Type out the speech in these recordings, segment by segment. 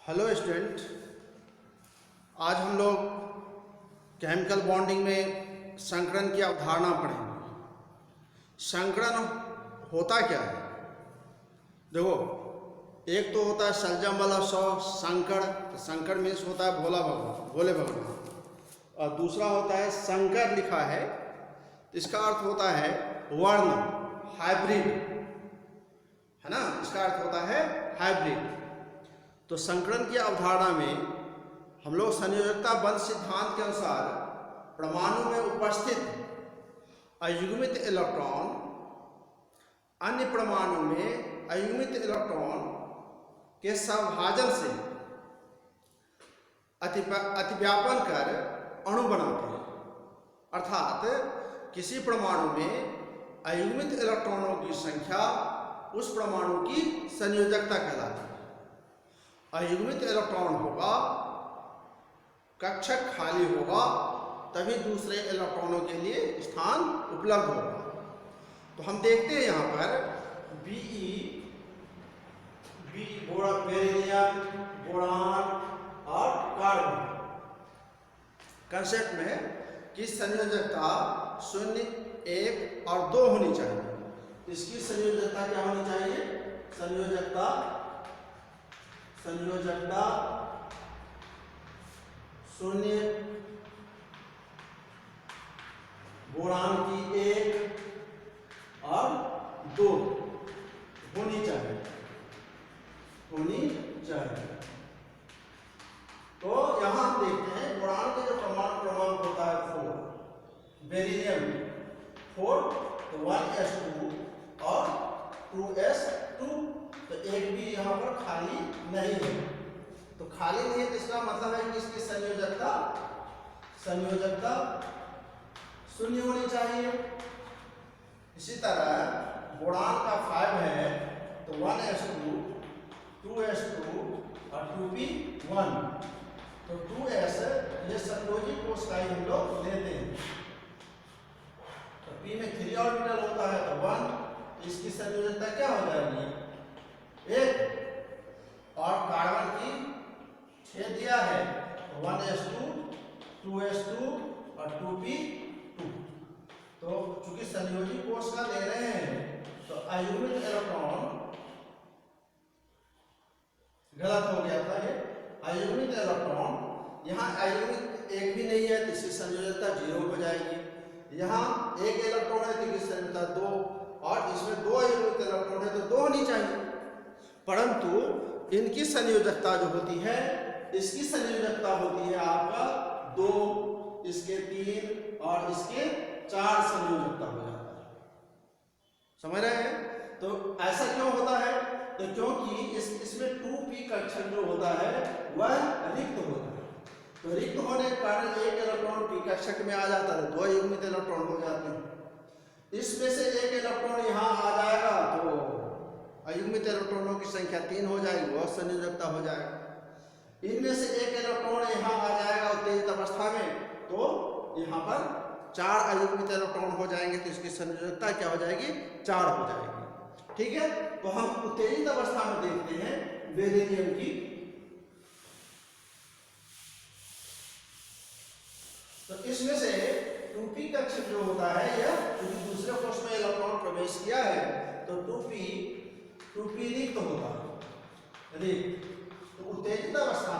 Hello student, आज हम लोग केमिकल बॉन्डिंग में संकरण की अवधारणा पढ़ेंगे। संकरण होता क्या है? देखो, एक तो होता है सलजम वाला संकर, तो संकर मीन्स होता है भोले भगवान, और दूसरा होता है संकर लिखा है, तो इसका अर्थ होता है वर्ण, हाइब्रिड, है ना। इसका अर्थ होता है हाइब्रिड। तो संकरण की अवधारणा में हम लोग संयोजकता बंध सिद्धांत के अनुसार परमाणु में उपस्थित अयुग्मित इलेक्ट्रॉन अन्य परमाणु में अयुग्मित इलेक्ट्रॉन के सविभाजन से अतिव्यापन कर अणु बनाते हैं। अर्थात किसी परमाणु में अयुग्मित इलेक्ट्रॉनों की संख्या उस परमाणु की संयोजकता कहलाती है। अयुग्मित इलेक्ट्रॉन होगा, कक्षक खाली होगा, तभी दूसरे इलेक्ट्रॉनों के लिए स्थान उपलब्ध होगा। तो हम देखते हैं यहाँ पर बेरिलियम, बोरान और कार्बन कंसेप्ट में कि संयोजकता 0, 1 और 2 होनी चाहिए। इसकी संयोजकता क्या होनी चाहिए? संयोजकता 0, बोरान की 1 और 2 होनी चाहिए। तो यहां हम देखते हैं बोरान के जो परमाणु क्रमांक होता है 4, बेरिलियम 4, तो 1s2 और 2s2, तो एक भी यहाँ पर खाली नहीं है। तो खाली नहीं है तो इसका मतलब है कि इसकी संयोजकता 0 होनी चाहिए। इसी तरह बोरान का 5 है, तो 1s2, 2s2 और 2p1, तो 2s ये संयोजी कोशिकाएं हम लोग लेते हैं। तो p में 3 ऑर्बिटल होता है, तो 1, इसकी संयोजकता क्या हो जाएगी? 1। और कार्बन की 6 दिया है, 1s2, 2s2 और 2p2। तो चूंकि संयोजी कोशिका ले रहे हैं, तो अयुग्मित इलेक्ट्रॉन गलत हो गया था। ये अयुग्मित इलेक्ट्रॉन, यहाँ अयुग्मित एक भी नहीं है, तो इसकी संयोजकता 0 हो जाएगी। यहाँ एक इलेक्ट्रॉन है तो इसकी संयोजकता 2, और इसमें 2 अयुग्मित इलेक्ट्रॉन है तो 2 होनी चाहिए। परंतु इनकी संयोजकता जो होती है, इसकी संयोजकता होती है आपका 2, इसके 3 और इसके 4 संयोजकता हो जाता है। समझ रहे हैं? तो ऐसा क्यों होता है? तो क्योंकि इसमें 2p कक्षक जो होता है वह रिक्त होता है। तो रिक्त होने के कारण एक इलेक्ट्रॉन p कक्षक में आ जाता है, 2 अयुग्मित इलेक्ट्रॉन हो जाते हैं। इसमें से एक इलेक्ट्रॉन यहाँ आ जाएगा तो अयुग्मित इलेक्ट्रॉनों की संख्या 3 हो जाएगी, वह संयोजकता हो जाएगा। इनमें से एक इलेक्ट्रॉन यहाँ आ जाएगा उत्तेजित अवस्था में, तो यहाँ पर 4 अयुग्मित इलेक्ट्रॉन हो जाएंगे, तो इसकी संयोजकता क्या हो जाएगी? 4 हो जाएगी। ठीक है, तो हम उत्तेजित अवस्था में देखते हैं बेरिलियम की। तो इसमें से 2p कक्षक जो होता है, यह दूसरे कोष में इलेक्ट्रॉन प्रवेश किया है, तो 2p रिक्त होता है। रिक्त, तो उत्तेजित अवस्था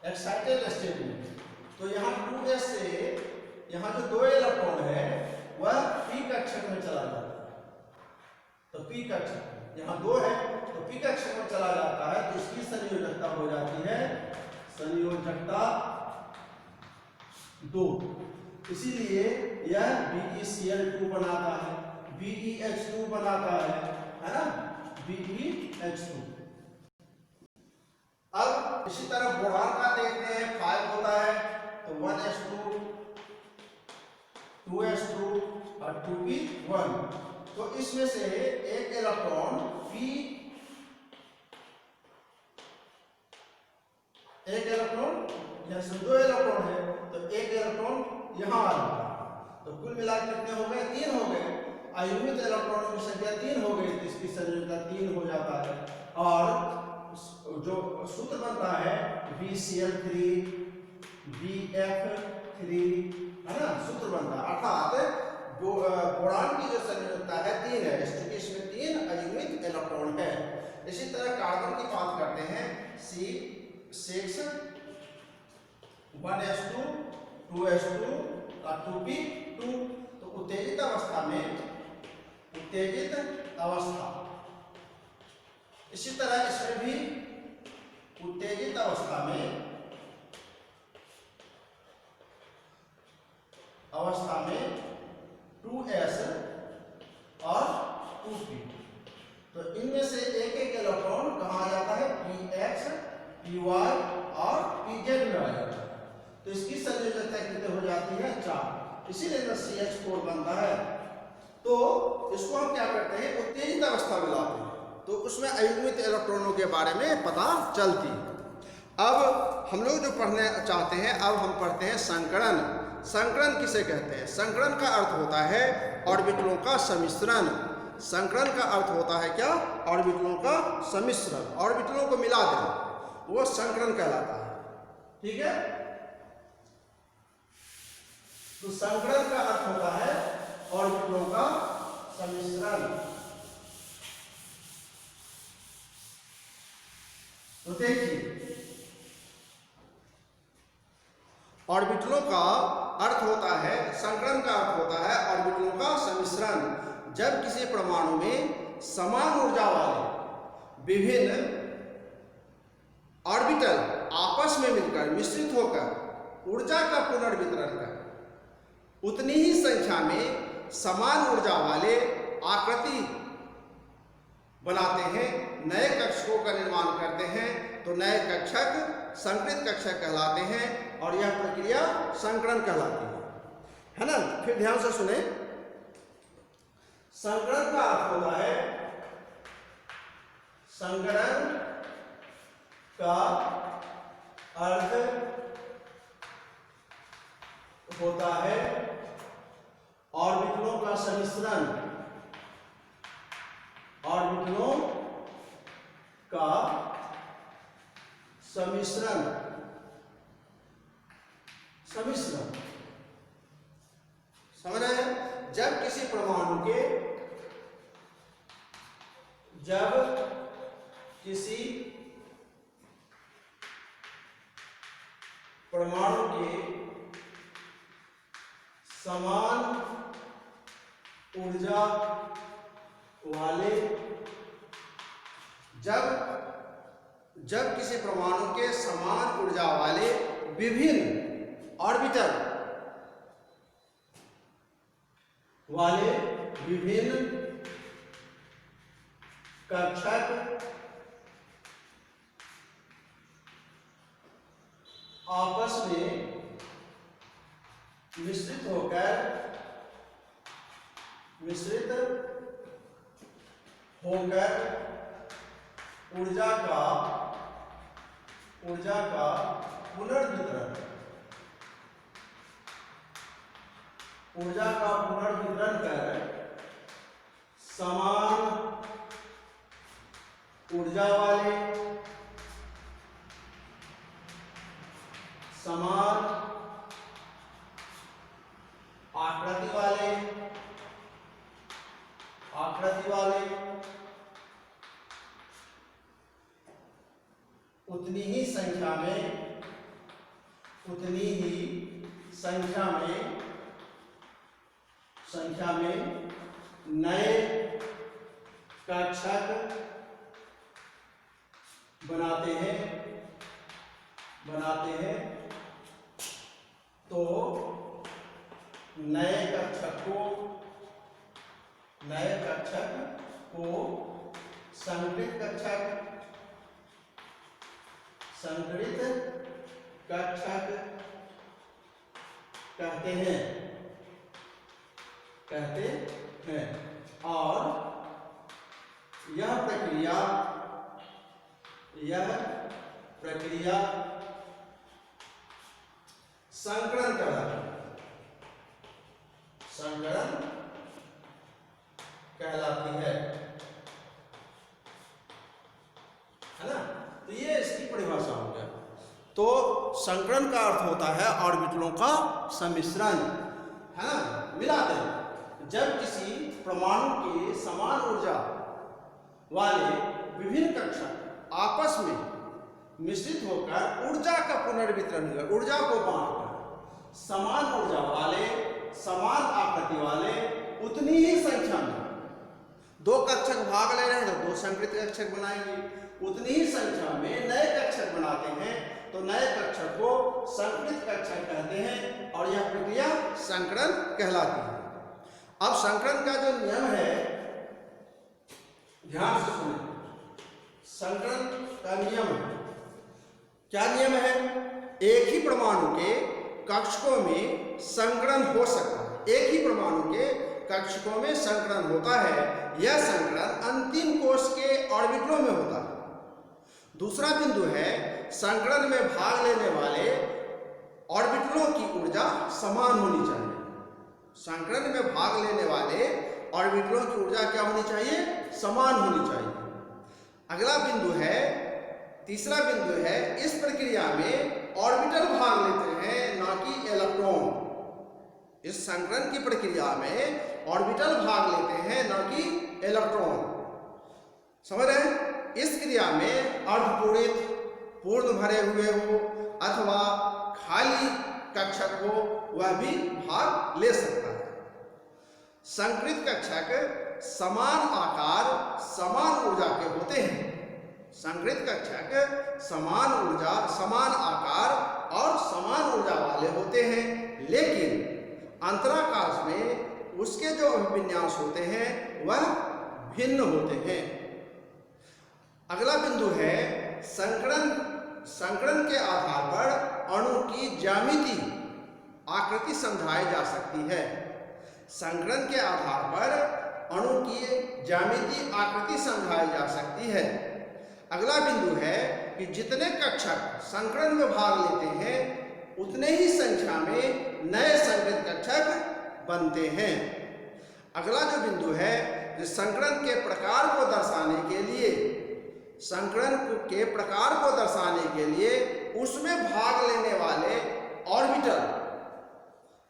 एक्साइटेड स्टेट में, तो यहाँ 2s से यहाँ जो 2 इलेक्ट्रॉन है वह p कक्षक में चला जाता है। तो p कक्षक यहाँ 2 है, तो p कक्षक में चला जाता है, तो इसकी संयोजकता हो जाती है संयोजकता 2। इसीलिए यह BeCl2 बनाता है, BeH2 बनाता है ना, BeH2। अब इसी तरह बोरान का देखते हैं, 5 होता है, तो 1s2, 2s2 और 2p1। तो इसमें से एक इलेक्ट्रॉन यहाँ से 2 इलेक्ट्रॉन है, तो एक इलेक्ट्रॉन यहाँ आ जाता है, तो कुल मिलाकर कितने हो गए? 3 हो गए। अयुग्मित इलेक्ट्रॉनों की संख्या 3 हो गई तो इसकी संयोजकता 3 हो जाता है। और जो सूत्र बनता है BCl3 BF3, है ना, सूत्र बनता है। अर्थात बोरान की जो संयोजकता है 3 है, क्योंकि इसमें 3 अयुग्मित इलेक्ट्रॉन है। इसी तरह कार्बन की बात करते हैं C6 1s2 2s2 और 2p2। तो उत्तेजित अवस्था में उत्तेजित अवस्था, इसी तरह इसमें भी उत्तेजित अवस्था में 2s और 2p। तो इनमें से एक एक इलेक्ट्रॉन कहाँ आ जाता है, px py और pz में आ जाता है। तो इसकी संयोजकता कितने हो जाती है, 4। इसीलिए CH4 बनता है। तो इसको हम क्या करते हैं, उत्तेजित अवस्था में लाते हैं, तो उसमें अयुग्मित इलेक्ट्रॉनों के बारे में पता चलती है। अब हम लोग जो पढ़ने चाहते हैं, अब हम पढ़ते हैं संकरण। संकरण किसे कहते हैं? संकरण का अर्थ होता है ऑर्बिटलों का सम्मिश्रण। संकरण का अर्थ होता है क्या, ऑर्बिटलों का सम्मिश्रण, ऑर्बिटलों को मिला देना, वो संकरण कहलाता है। ठीक है, तो संकरण का अर्थ होता है ऑर्बिटलों का सम्मिश्रण। तो देखिए, ऑर्बिटलों का अर्थ होता है, संकरण का अर्थ होता है ऑर्बिटलों का सम्मिश्रण। जब किसी परमाणु में समान ऊर्जा वाले विभिन्न ऑर्बिटल आपस में मिलकर मिश्रित होकर ऊर्जा का पुनर्वितरण कर उतनी ही संख्या में समान ऊर्जा वाले आकृति बनाते हैं, नए कक्षकों का निर्माण करते हैं, तो नए कक्षक संकरित कक्षक कहलाते हैं और यह प्रक्रिया संकरण कहलाती है ना। फिर ध्यान से सुने, संकरण का अर्थ होता है, संकरण का अर्थ होता है ऑर्बिटलों का सम्मिश्रण, ऑर्बिटलों का सम्मिश्रण, सम्मिश्रण समझ रहे हैं? जब किसी परमाणु के, जब किसी परमाणु के समान ऊर्जा वाले, जब किसी परमाणु के समान ऊर्जा वाले विभिन्न ऑर्बिटल वाले विभिन्न कक्षक आपस में मिश्रित होकर ऊर्जा का पुनर्वितरण, ऊर्जा का पुनर्वितरण कर समान ऊर्जा वाले, समान आकृति वाले उतनी ही संख्या में नए कक्षक बनाते हैं। तो नए कक्षक को संकरित कक्षक कहते हैं और यह प्रक्रिया संकरण कहलाती है। संकरण कहलाती है ना। तो ये इसकी परिभाषा हो गया। तो संकरण का अर्थ होता है ऑर्बिटलों का सम्मिश्रण, है ना, मिलाते हैं। जब किसी परमाणु के समान ऊर्जा वाले विभिन्न कक्षक आपस में मिश्रित होकर ऊर्जा का पुनर्वितरण हुआ, ऊर्जा को बांटकर समान ऊर्जा वाले, समान आकृति वाले उतनी ही संख्या में दो कक्षक भाग ले रहे हैं तो दो संकृत कक्षक बनाएंगे, उतनी ही संख्या में नए कक्षक बनाते हैं तो नए कक्षक को संकृत कक्षक कहते हैं और यह प्रक्रिया संकरण कहलाती है। अब संकरण का जो नियम है, ध्यान से सुने, संकरण का नियम क्या नियम है? एक ही परमाणु के कक्षकों में संकरण हो सकता है, एक ही परमाणु के कक्षकों में संकरण होता है। यह संकरण अंतिम कोश के ऑर्बिटलों में होता है। दूसरा बिंदु है, संकरण में भाग लेने वाले ऑर्बिटलों की ऊर्जा समान होनी चाहिए। संकरण में भाग लेने वाले ऑर्बिटलों की ऊर्जा क्या होनी चाहिए? समान होनी चाहिए। अगला बिंदु है, तीसरा बिंदु है, इस प्रक्रिया में ऑर्बिटल भाग लेते हैं ना कि इलेक्ट्रॉन। इस संकरण की प्रक्रिया में ऑर्बिटल भाग लेते हैं ना कि इलेक्ट्रॉन। समझ रहे हैं? इस क्रिया में अर्धपूरित, पूर्ण भरे हुए हो अथवा खाली कक्षक हो, वह भी भाग ले सकता है। संकृत कक्षक समान आकार, समान ऊर्जा के होते हैं। संकृत कक्षक समान ऊर्जा, समान आकार और समान ऊर्जा वाले होते हैं, लेकिन अंतराकाश में उसके जो अभिविन्यास होते हैं वह भिन्न होते हैं। अगला बिंदु है, संकरण के आधार पर अणु की ज्यामिति आकृति समझाई जा सकती है। संकरण के आधार पर अणु की ज्यामिति आकृति समझाई जा सकती है। अगला बिंदु है कि जितने कक्षक संकरण में भाग लेते हैं उतने ही संख्या में नए संकृत कक्षक बनते हैं। अगला जो बिंदु है, संकरण के प्रकार को दर्शाने के लिए, संकरण के प्रकार को दर्शाने के लिए उसमें भाग लेने वाले ऑर्बिटल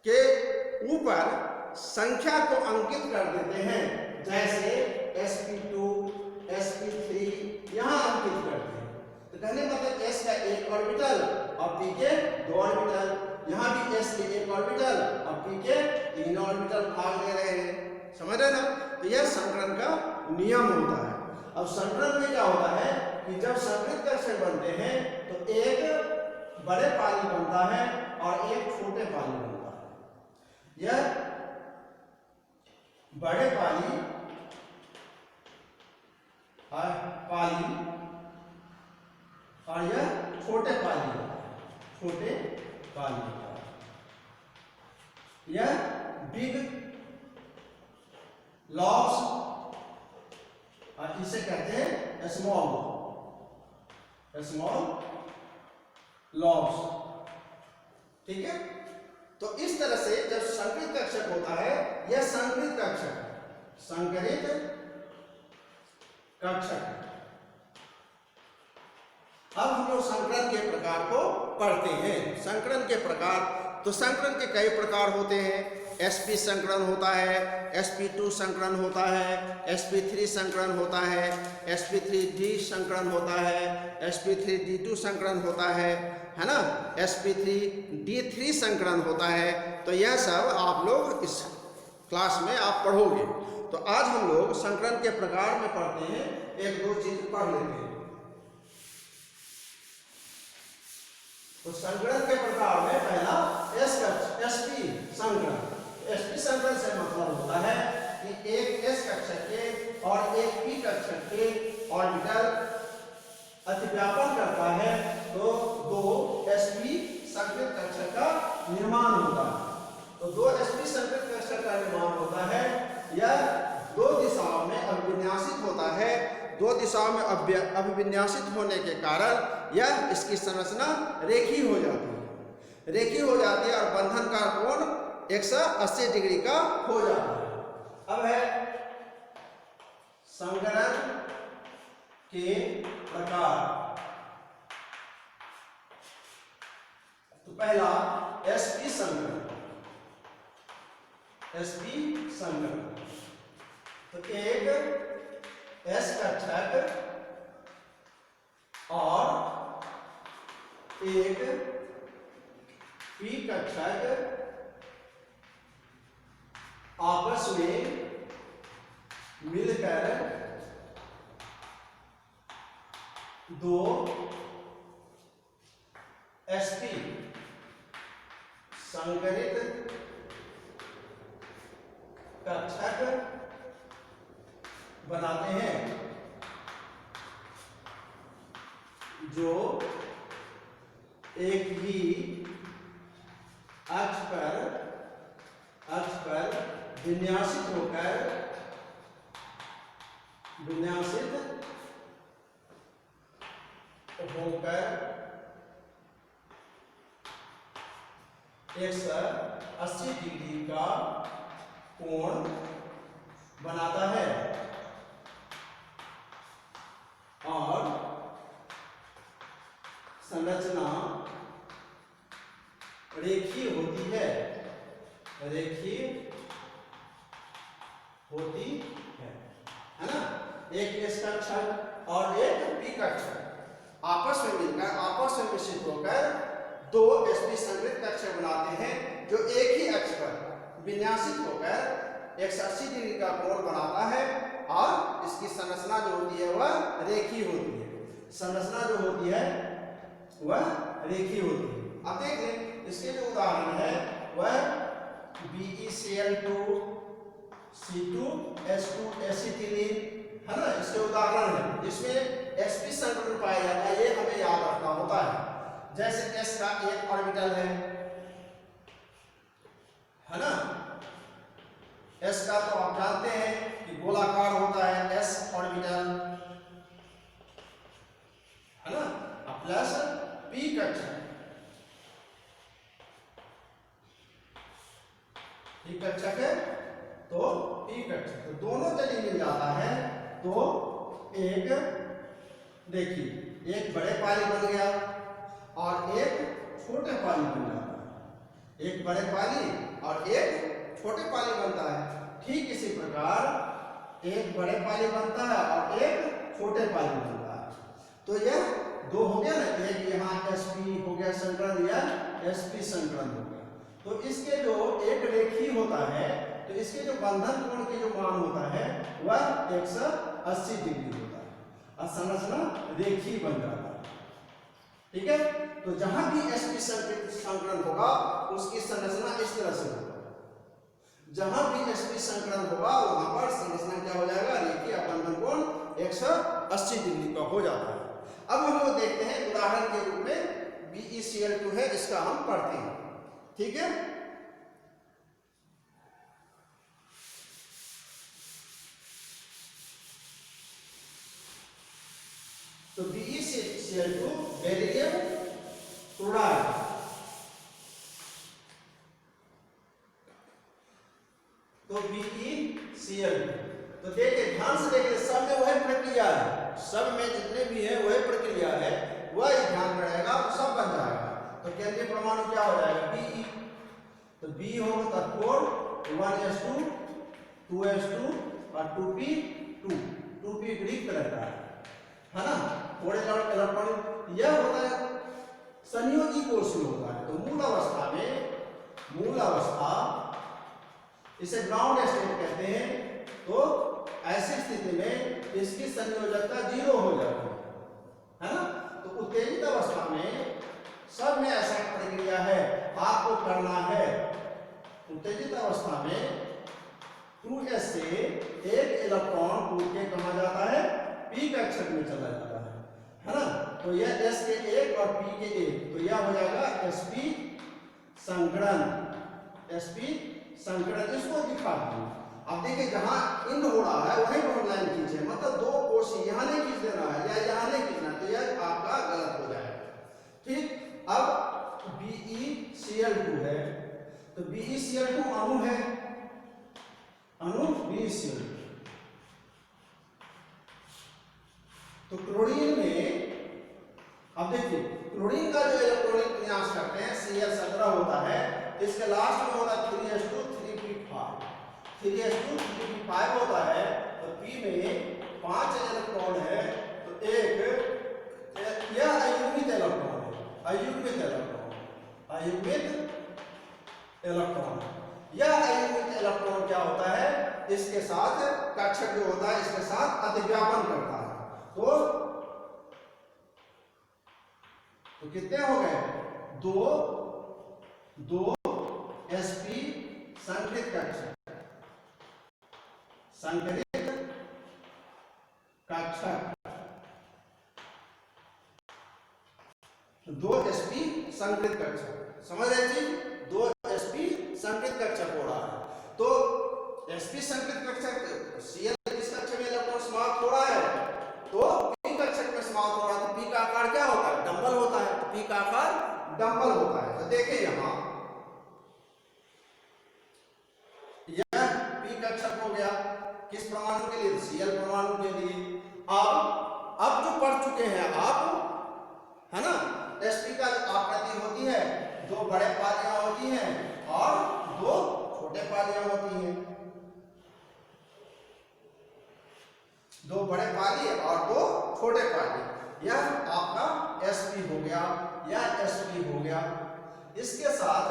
के ऊपर संख्या को अंकित कर देते हैं। जैसे sp2, sp3 यहाँ अंकित करते हैं। तो कहने मतलब s का एक ऑर्बिटल और p के दो ऑर्बिटल, यहाँ भी s के एक ऑर्बिटल और p के तीन ऑर्बिटल भाग ले रहे हैं। समझ रहे ना? तो यह संकरण का नियम होता है। अब संकरण में क्या होता है कि जब संकृत कक्षक बनते हैं तो एक बड़े पाली बनता है और एक छोटे पाली बनता है। यह बड़े पाली और यह छोटे पाली होता है, छोटे पाली होता है। यह बिग लॉब्स और इसे कहते हैं स्मॉल लॉब्स। ठीक है? तो इस तरह से जब संकृत कक्षक होता है, यह संकृत कक्षक, संकरित कक्षक। अब हम लोग संकरण के प्रकार को पढ़ते हैं। संकरण के प्रकार, तो संकरण के कई प्रकार होते हैं। sp संकरण होता है, sp2 संकरण होता है, sp3 संकरण होता है, sp3d संकरण होता है, sp3d2 संकरण होता है ना, sp3d3 संकरण होता है। तो यह सब आप लोग इस क्लास में आप पढ़ोगे। तो आज हम लोग संकरण के प्रकार में पढ़ते हैं, एक दो चीज पढ़ लेते हैं। तो संकरण के प्रकार में पहला sp संकरण। sp संकरण से मतलब होता है कि एक s कक्षक के और एक p कक्षक के ऑर्बिटल अतिव्यापन करता है तो दो sp संकृत कक्षक का निर्माण होता है। तो दो sp संकृत कक्षक का निर्माण होता है। यह दो दिशाओं में अभिविन्यासित होता है। दो दिशाओं में अभिविन्यासित होने के कारण यह इसकी संरचना रेखीय हो जाती है, रेखीय हो जाती है और बंधन का कोण 180 डिग्री का हो जाता है। अब है संकरण के प्रकार। तो पहला sp संकरण, sp संकरण। तो एक s कक्षक और एक p कक्षक आपस में मिलकर दो sp संकरित कक्षक बनाते हैं जो एक ही अक्ष पर विन्यासित होकर होकर 180 डिग्री का कोण बनाता है और संरचना रेखीय होती है, है ना। एक s कक्षक और एक p कक्षक आपस में मिलकर, आपस में मिश्रित होकर दो sp संकरित कक्षक बनाते हैं जो एक ही अक्ष पर विन्यासित होकर 180 डिग्री का कोण बनाता है और इसकी संरचना जो होती है वह रेखीय होती है। संरचना जो होती है वह रेखीय होती है। अब देख लें इसके जो उदाहरण है वह BeCl2 C2H2 एसिटिलीन, है ना, इसके उदाहरण है। इसमें sp संकरण पाया जाता है, ये हमें याद रखना होता है। जैसे s का एक ऑर्बिटल है ना। s का तो आप जानते हैं कि गोलाकार होता है s ऑर्बिटल, है ना। प्लस p कक्षक, p कक्षक है तो p कक्षक, तो दोनों चली मिल जाता है तो एक, देखिए एक बड़े पाली बन गया और एक छोटे पाली बन जाता है। एक बड़े पाली और एक छोटे पाली बनता है। ठीक इसी प्रकार एक बड़े पाली बनता है और एक छोटे पाली बनता है। तो यह दो हो गया ना, एक यहाँ sp हो गया संकरण या sp संकरण हो गया। तो इसके जो एक रेखीय होता है तो इसके जो बंधन कोण के जो मान होता है वह 180 डिग्री होता है और संरचना रेखीय बन जाता है। ठीक है, तो जहां भी sp संकरण होगा उसकी संरचना इस तरह से होगा। जहां भी sp संकरण होगा वहां पर संरचना क्या हो जाएगा, रेखीय बंधन कोण 180 डिग्री का हो जाता है। अब हम लोग देखते हैं उदाहरण के रूप में BeCl2 है, इसका हम पढ़ते हैं। ठीक है, तो BeCl2 बेरिलियम क्लोराइड, तो BeCl2, तो देखिए ध्यान से देखिए सब में वही प्रक्रिया है, सब में जितने भी है वही प्रक्रिया है, वह ध्यान में रहेगा तो सब बन जाएगा। तो केंद्रीय परमाणु क्या हो जाएगा Be, तो B होगा तब कोण 1s2 2s2 और 2p रिक्त रहता है ना। थोड़े इलेक्ट्रॉन यह होता है संयोजी कोषीय होता है। तो मूल अवस्था इसे ग्राउंड स्टेट कहते हैं। तो ऐसी स्थिति में इसकी संयोजकता 0 हो जाती है ना। तो उत्तेजित अवस्था में सब में ऐसा प्रक्रिया है, आपको करना है उत्तेजित अवस्था में 2s से एक इलेक्ट्रॉन टूट के कहा जाता है p कक्षक में चला जाता है ना। तो यह s के एक और p के एक, तो यह हो जाएगा sp संकरण, इसको दिखा दूं। अब देखिए जहां इंड हो रहा है वहीं पर लाइन खींचे, मतलब दो कोष यहां नहीं खींच देना है या यहां नहीं खींचना, तो यह आपका गलत हो जाएगा। ठीक, अब BeCl2 है, तो BeCl2 अणु है, अणु BeCl2, तो क्लोरीन में अब देखिए क्लोरीन का जो इलेक्ट्रॉनिक विन्यास करते हैं Cl17 होता है, तो इसके लास्ट में होता है 3s2 3p5 3s2 3p5 होता है। तो P में 5 इलेक्ट्रॉन है, तो एक यह अयुग्मित इलेक्ट्रॉन है, अयुग्मित इलेक्ट्रॉन। यह अयुग्मित इलेक्ट्रॉन क्या होता है, इसके साथ कक्षक जो होता है इसके साथ अतिव्यापन करता है। तो कितने हो गए, दो sp संकरित कक्षक, दो sp संकरित कक्षक, समझ रहे जी, दो sp संकरित कक्षक हो रहा है। तो sp संकरित कक्षक Cl किस कक्षक में इलेक्ट्रॉन समाप्त हो रहा है, तो p कक्षक में समाप्त हो रहा है। तो p का आकार क्या होता है, डबल होता है, तो p का आकार डबल होता है। तो देखिए यहां यह p कक्षक हो गया किस परमाणु के लिए, Cl परमाणु के लिए। अब जो पढ़ चुके हैं आप, है ना, sp का आकृति होती है, दो बड़े पालियां होती हैं और दो छोटे पालियां होती हैं, दो बड़े पाली और दो छोटे पाली। यह आपका sp हो गया, यह sp हो गया। इसके साथ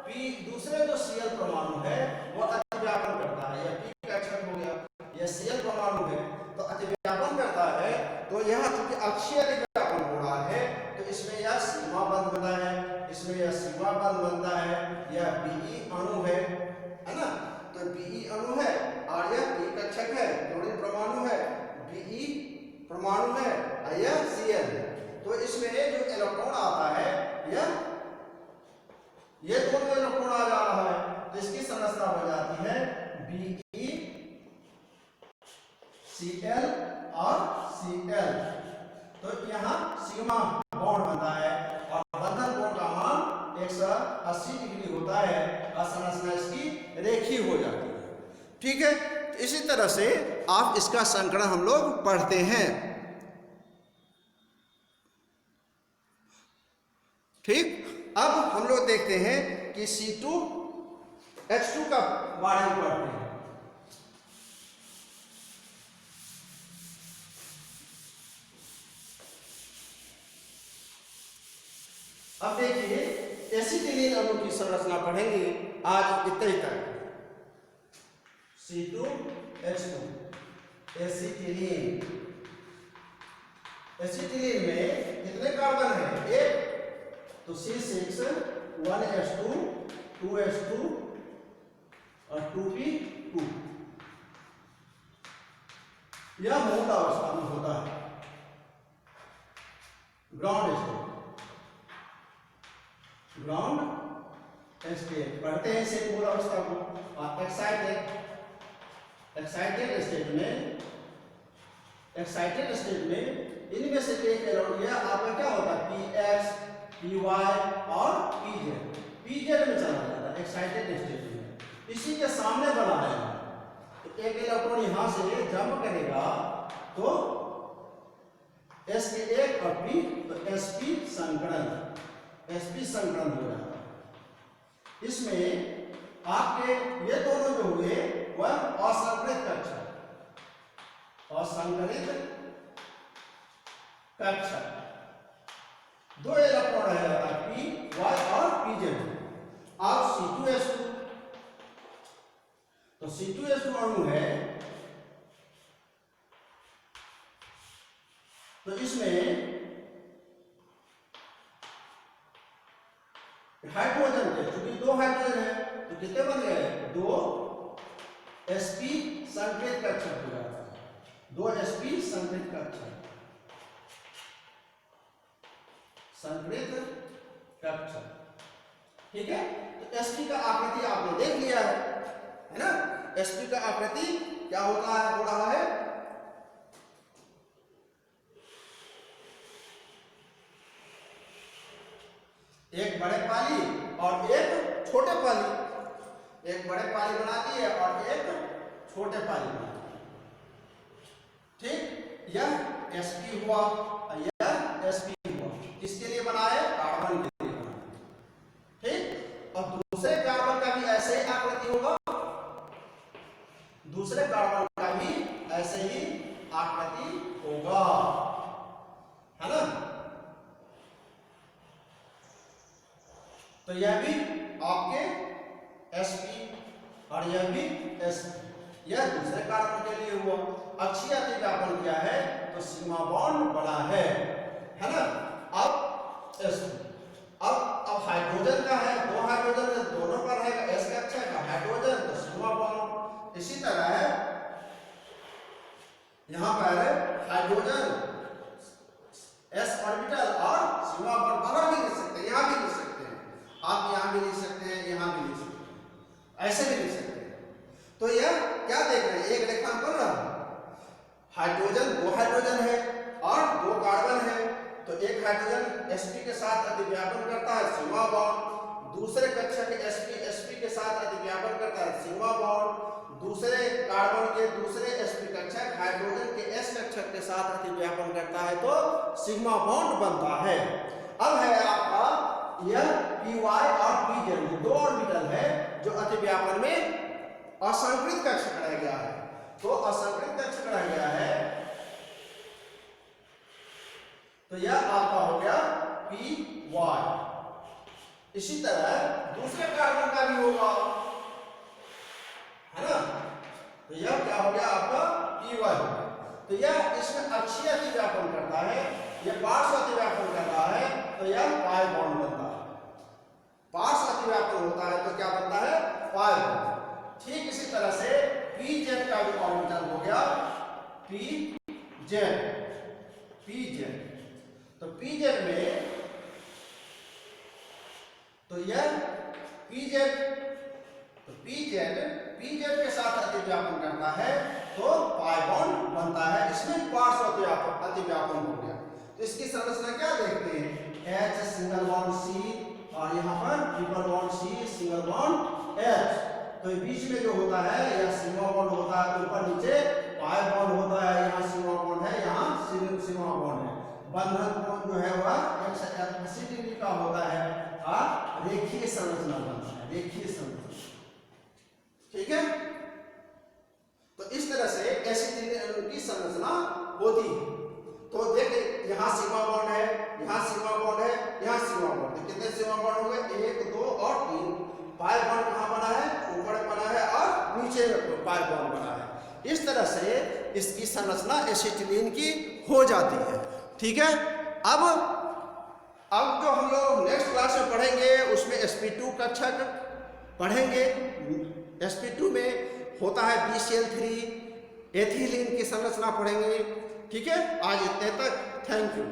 p दूसरे जो Cl परमाणु है वो अतिव्यापन करता है, यह p कक्षक हो गया, यह Cl परमाणु है तो अतिव्यापन करता है। तो यह चूंकि अक्षीय अतिव्यापन हो रहा है तो इसमें यह सीमा बंध बना है, इसमें यह सीमा बंध बनता है। यह Be अणु है ना, तो Be अणु है और यह p कक्षक है, क्लोरीन परमाणु है, Be परमाणु है और यह Cl है। तो इसमें जो इलेक्ट्रॉन आता है ये दोनों इलेक्ट्रॉन आ जा रहा है, तो इसकी संरचना बन जाती है Be Cl और Cl। तो यहाँ सीमा बॉन्ड बनता है और बंधन कोण का मान 180 डिग्री होता है और संरचना इसकी रेखीय हो जाती है। ठीक है, तो इसी तरह से आप इसका संकरण हम लोग पढ़ते हैं। ठीक, अब हम लोग देखते हैं कि C2H2 का बारे में पढ़ते हैं। अब देखिए एसिटिलीन अणु की संरचना पढ़ेंगे आज इतना ही तक। C2H2 एसिटिलीन, एसिटिलीन में कितने कार्बन हैं, एक, तो C6 1s2 2s2 और 2p2। यह मूल अवस्था में होता है, ग्राउंड स्टेट, ग्राउंड स्टेट पढ़ते हैं इसे मूल अवस्था को। और एक्साइटेड स्टेट में इनमें से एक इलेक्ट्रॉन यह आपका क्या होता है, px py और pz में चला जाता है एक्साइटेड स्टेट में। इसी के सामने बना है, तो एक इलेक्ट्रॉन यहां से जंप करेगा तो sp1 और p, तो sp संकरण हो जाता है। इसमें आपके ये दोनों जो हुए वह असंकरित कक्षक, दो इलेक्ट्रॉन है p y और pz। अब C2H2, तो C2H2 अणु है, तो इसमें हाइड्रोजन के चूंकि दो हाइड्रोजन है तो कितने बन गए, दो sp संकरित कक्षक हो जाता है, दो sp संकरित कक्षक, ठीक है। तो sp का आकृति आपने देख लिया है ना, sp का आकृति क्या होता है, हो रहा है एक बड़े पाली और एक छोटे पाली, एक बड़े पाली बनाती है और एक छोटे पाली बनाती है। ठीक, यह sp हुआ, यह sp हुआ। किसके लिए बना है? कार्बन के लिए बना है। ठीक, और दूसरे कार्बन का भी ऐसे ही आकृति होगा, दूसरे कार्बन का भी ऐसे ही आकृति होगा, है ना। तो यह भी आपके sp और यह भी sp, यह दूसरे कार्बन के लिए हुआ। अक्षीय अतिव्यापन क्या है? तो सिग्मा बॉन्ड बना है ना। अब sp, अब हाइड्रोजन का है, दो हाइड्रोजन है, दोनों पर रहेगा s का अक्षय का हाइड्रोजन, तो सिग्मा बॉन्ड। इसी तरह है यहां पर हाइड्रोजन s ऑर्बिटल और सिग्मा बॉन्ड बाहर भी लिख सकते हैं, यहां भी लिख सकते हैं, आप यहां भी लिख सकते हैं, यहां भी लिख सकते हैं, ऐसे भी लिख सकते हैं। तो यह क्या देख रहे हैं? एक रेखांकन रहा, हाइड्रोजन, दो हाइड्रोजन है और दो कार्बन है, तो एक हाइड्रोजन sp के साथ अतिव्यापन करता है सिग्मा बॉन्ड, दूसरे कक्षक sp के साथ अतिव्यापन करता है सिग्मा बॉन्ड, दूसरे कार्बन के दूसरे sp कक्षक हाइड्रोजन के s कक्षक के साथ अतिव्यापन करता है तो सिग्मा बॉन्ड बनता है। अब है आपका यह py और pz, दो ऑर्बिटल है जो अतिव्यापन में असंकृत कक्षक रह गया है, तो असंकृत कक्षक रह गया है, तो यह आपका हो गया py। इसी तरह दूसरे कार्बन का भी होगा, है ना, तो यह क्या हो गया आपका py हो गया। तो यह इसमें अक्षीय अतिव्यापन करता है, यह पार्श्व अतिव्यापन करता है, तो यह पाई बॉन्ड बनता है। पार्श्व अतिव्यापन होता है तो क्या बनता है? Pi bond. ठीक इसी तरह से pz का भी ऑर्बिटल हो गया pz, तो pz में तो यह pz के साथ अतिव्यापन करता है तो पाई बॉन्ड बनता है, इसमें पार्श्व अतिव्यापन हो गया। तो इसकी संरचना क्या देखते हैं? H सिंगल बॉन्ड C और यहाँ पर triple bond C single bond H, तो बीच में जो होता है यह सिग्मा बॉन्ड होता है, ऊपर नीचे पाई बॉन्ड होता है, यहाँ सिग्मा बॉन्ड है, यहाँ सिग्मा बॉन्ड है। बंधन कोण जो है वह 180 डिग्री का होता है और रेखीय संरचना बनता है, रेखीय संरचना। ठीक है, तो इस तरह से एसिड की संरचना होती है। तो देखिए यहाँ सिग्मा बॉन्ड है, यहाँ सिग्मा बॉन्ड है, यहाँ सिग्मा बॉन्ड है, कितने सिग्मा बॉन्ड हो गए? 1 2 और 3। पाई बॉन्ड कहाँ बना है? ऊपर बना है और नीचे में पाई बॉन्ड बना है। इस तरह से इसकी संरचना एसिटिलीन की हो जाती है। ठीक है, अब जो हम लोग नेक्स्ट क्लास में पढ़ेंगे उसमें sp2 कक्षक पढ़ेंगे। sp2 में होता है BCl3, एथिलीन की संरचना पढ़ेंगे। ठीक है, आज इतने तक, थैंक यू।